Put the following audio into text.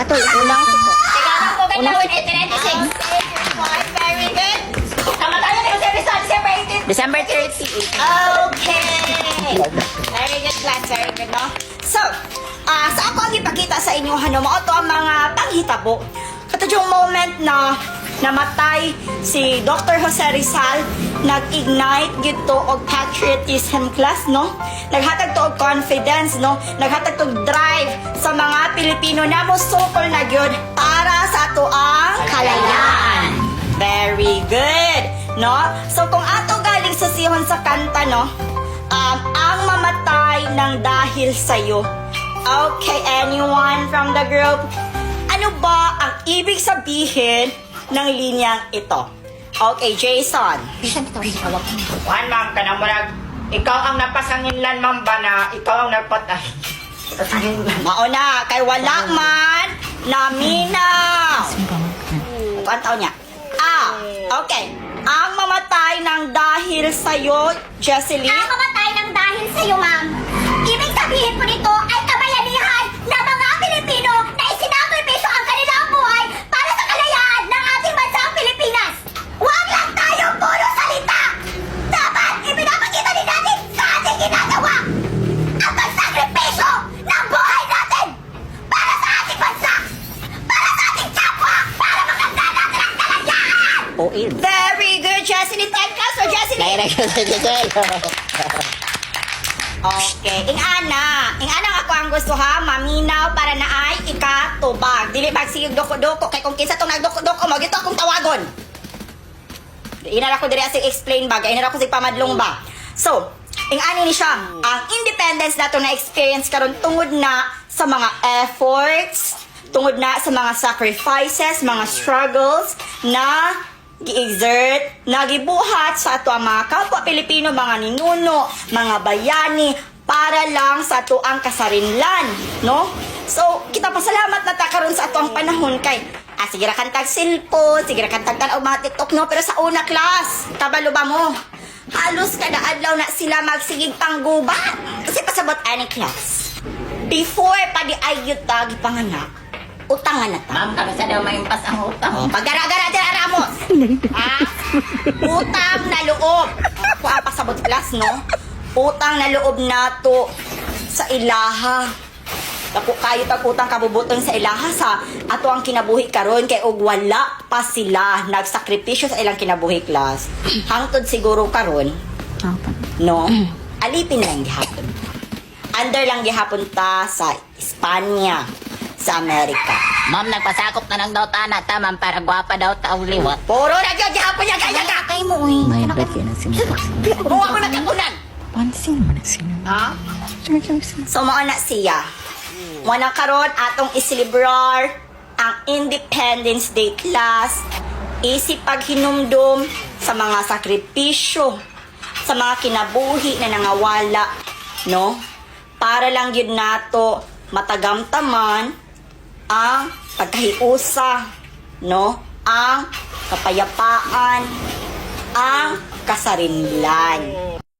to. Unang siko. Ikaw po kayo with 1896. Very good. Tama tayo na yung December 38. Okay. Very good class. Very good, no? So, sa ako ang ipakita sa inyo, ano mo, ito ang mga panghitabo. Ito yung moment na namatay si Dr. Jose Rizal, nag-ignite gito og patriotism class, no? Naghatag to og confidence, no? Naghatag to og drive sa mga Pilipino na mo sukol na gyud para sa ato ang kalayaan. Very good, no? So kung ato galing sa sihon sa kanta, no? Ang mamatay ng dahil sa'yo. Okay, anyone from the group? Ano ba ang ibig sabihin ng linyang ito? Okay, Jason. Juan, ma'am, ka na murag, ikaw ang napasanginlan, ma'am, ba na ikaw ang napatay. Mauna, kay wala man naminaw. Kuan taon niya? Okay. Ang mamatay ng dahil sa'yo, Jesseline. Ang mamatay ng dahil sa'yo, ma'am. Ibig sabihin po nito ay kabayanihan ng mga Pilipino na isinakripisyo ang kanilang buhay para sa kalayaan ng ating bansang Pilipinas. Huwag lang tayo puro salita. Dapat ipinapakita din natin sa ating ginagawa ang pagsakripisyo ng buhay natin para sa ating bansa, para sa ating kapwa, para makanta natin ang kalayaan. Very good, Jesseline. 10 class for Jesseline. Okay. Ing ana ako ang gusto ha, maminaw para na ay ikatubag. Dili magsiyog doko-doko kay kung kinsa tong nagdoko-doko mo gito akong tawagon. Ina ako diri asig explain ba, ina ako sig pamadlong ba. So, ani ni siya, ang independence nato na experience karon tungod na sa mga efforts, tungod na sa mga sacrifices, mga struggles na gi-exert, nagibuhat sa ato ang mga kapwa Pilipino, mga ninuno, mga bayani, para lang sa ato ang kasarinlan, no? So, kita pasalamat na ta karon sa ato ang panahon kay sige ra kantag cellphone, sige ra kantag og mga TikTok, no? Pero sa una class, kabalo ba mo? Halos kada adlaw na sila magsigig panggubat. Kasi pasabot ani class. Before pa di ayut ta gipanganak, utangan na ta. Ma'am, kami sa daw maimpas ang utang. Pagara-gara dyan, Ramos. Utang na loob. Ako ang pasabot class, no? Utang na loob na to sa ilaha. Ako kayo utang kabubuton sa ilaha sa ato ang kinabuhi karon kay og wala pa sila nagsakripisyo sa ilang kinabuhi class. Hangtod siguro karon, no? Alipin lang gihapon. Under lang gihapon ta sa Espanya, sa Amerika. Ma'am, nagpasakop na ng daw tana, ma'am, para gwapa daw ta uliwat. Puro na dyan gihapon niya kaya ka. Kay mo, uy. May break yan ang sinunod. Buwa ko na kapunan. Pansin mo na sinunod. Ha? So, mao na siya. Wanang karon atong isilibrar ang Independence Day class. Isip paghinumdum sa mga sakripisyo, sa mga kinabuhi na nangawala, no? Para lang yun nato matagamtaman ang pagkahiusa, no? Ang kapayapaan, ang kasarinlan.